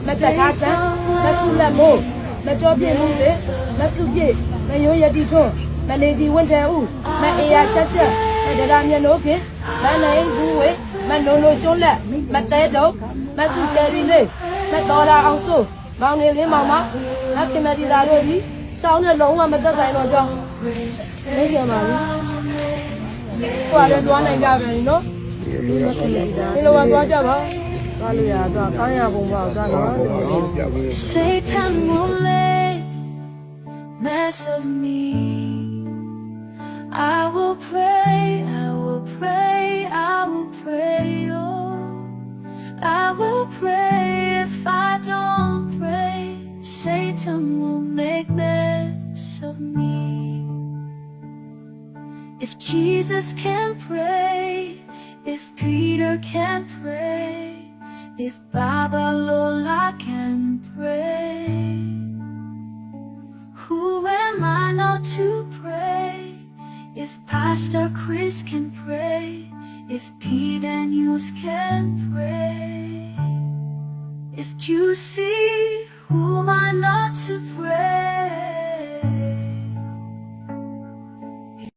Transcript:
မတက်ထားစံမဆုလက်မိုးမကြောပြည့်မှုစေမဆုပြည့်မယိုးရတိထွန်းမလေးကြီးဝင်းတဲဦးမအေးရချက်ချက်မဒရာမျက်နှိုးကင်မနိုင်ဘူးဝေမနုံနိုရှုံးလက်မတဲတော့မဆုချယ်ရီလေးမတော်လာအောင်စိုးမောင်ငယ်လေးမောင်မမခင်မတီသာတို့ဒီစောင်းနဲ့လုံးဝမသက်ဆိုင်တော့ကြောင်းနေကြပါဘူး။ဟိုလည်းတွားနိုင်ကြပြီနော်။ဒီလိုပါတွားကြပါ။သွားလို့ရတော့ကောင်းရပုံပေါ့သွားတော့။ Satan will make mess of me. I will pray, I will pray, I will pray, oh. I will pray if I don't pray. Satan will make mess of me. If Jesus can pray, if Peter can pray, if Baba Lola can pray, who am I not to pray? If Pastor Chris can pray, if Pete and Hughes can pray, if you see, who am I not to pray?